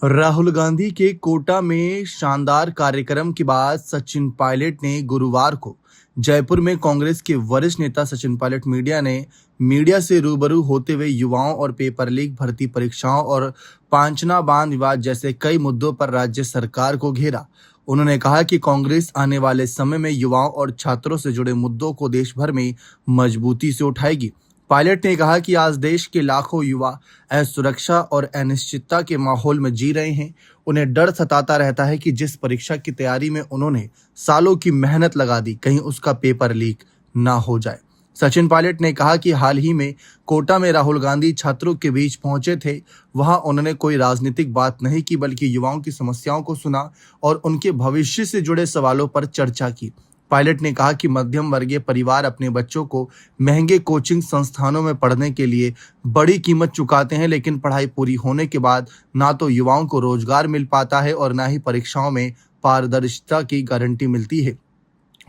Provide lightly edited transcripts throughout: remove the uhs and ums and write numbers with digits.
राहुल गांधी के कोटा में शानदार कार्यक्रम के बाद सचिन पायलट ने गुरुवार को जयपुर में कांग्रेस के वरिष्ठ नेता सचिन पायलट मीडिया से रूबरू होते हुए युवाओं और पेपर लीक भर्ती परीक्षाओं और पांचना बांध विवाद जैसे कई मुद्दों पर राज्य सरकार को घेरा। उन्होंने कहा कि कांग्रेस आने वाले समय में युवाओं और छात्रों से जुड़े मुद्दों को देश भर में मजबूती से उठाएगी। पायलट ने कहा कि आज देश के लाखों युवा असुरक्षा और अनिश्चितता के माहौल में जी रहे हैं। उन्हें डर सताता रहता है कि जिस परीक्षा की तैयारी में उन्होंने सालों की मेहनत लगा दी, कहीं उसका पेपर लीक ना हो जाए। सचिन पायलट ने कहा कि हाल ही में कोटा में राहुल गांधी छात्रों के बीच पहुंचे थे। वहां उन्होंने कोई राजनीतिक बात नहीं की, बल्कि युवाओं की समस्याओं को सुना और उनके भविष्य से जुड़े सवालों पर चर्चा की। पायलट ने कहा कि मध्यम वर्गीय परिवार अपने बच्चों को महंगे कोचिंग संस्थानों में पढ़ने के लिए बड़ी कीमत चुकाते हैं, लेकिन पढ़ाई पूरी होने के बाद ना तो युवाओं को रोजगार मिल पाता है और ना ही परीक्षाओं में पारदर्शिता की गारंटी मिलती है।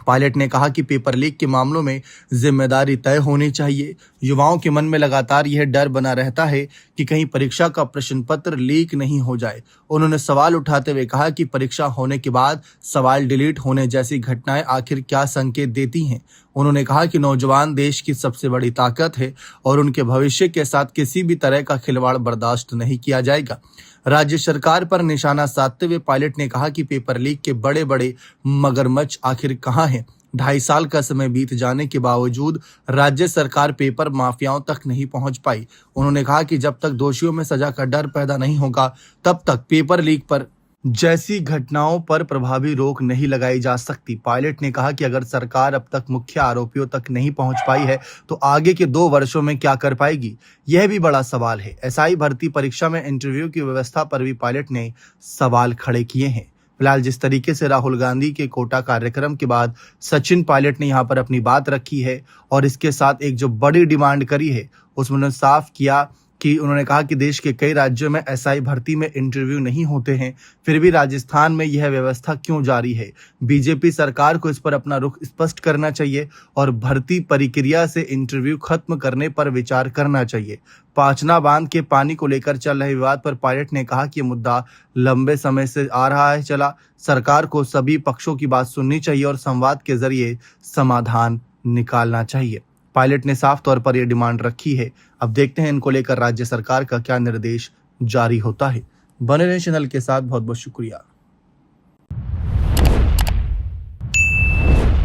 पायलट ने कहा कि पेपर लीक के मामलों में जिम्मेदारी तय होनी चाहिए। युवाओं के मन में लगातार यह डर बना रहता है कि कहीं परीक्षा का प्रश्न पत्र लीक नहीं हो जाए। उन्होंने सवाल उठाते हुए कहा कि परीक्षा होने के बाद सवाल डिलीट होने जैसी घटनाएं आखिर क्या संकेत देती हैं। उन्होंने कहा कि नौजवान देश की सबसे बड़ी ताकत है और उनके भविष्य के साथ किसी भी तरह का खिलवाड़ बर्दाश्त नहीं किया जाएगा। राज्य सरकार पर निशाना साधते हुए पायलट ने कहा कि पेपर लीक के बड़े बड़े मगरमच्छ आखिर कहां हैं। 2.5 साल का समय बीत जाने के बावजूद राज्य सरकार पेपर माफियाओं तक नहीं पहुंच पाई। उन्होंने कहा कि जब तक दोषियों में सजा का डर पैदा नहीं होगा, तब तक पेपर लीक पर जैसी घटनाओं पर प्रभावी रोक नहीं लगाई जा सकती। पायलट ने कहा कि अगर सरकार अब तक मुख्य आरोपियों तक नहीं पहुंच पाई है, तो आगे के 2 वर्षों में क्या कर पाएगी, यह भी बड़ा सवाल है। एसआई भर्ती परीक्षा में इंटरव्यू की व्यवस्था पर भी पायलट ने सवाल खड़े किए हैं। फिलहाल जिस तरीके से राहुल गांधी के कोटा कार्यक्रम के बाद सचिन पायलट ने यहां पर अपनी बात रखी है और इसके साथ एक जो बड़ी डिमांड करी है, उसमें उन्होंने साफ किया कि उन्होंने कहा कि देश के कई राज्यों में एसआई भर्ती में इंटरव्यू नहीं होते हैं, फिर भी राजस्थान में यह व्यवस्था क्यों जारी है। बीजेपी सरकार को इस पर अपना रुख स्पष्ट करना चाहिए और भर्ती प्रक्रिया से इंटरव्यू खत्म करने पर विचार करना चाहिए। पांचना बांध के पानी को लेकर चल रहे विवाद पर पायलट ने कहा कि मुद्दा लंबे समय से आ रहा है चला। सरकार को सभी पक्षों की बात सुननी चाहिए और संवाद के जरिए समाधान निकालना चाहिए। पायलट ने साफ तौर पर यह डिमांड रखी है। अब देखते हैं इनको लेकर राज्य सरकार का क्या निर्देश जारी होता है। बने रहें चैनल के साथ। बहुत बहुत शुक्रिया।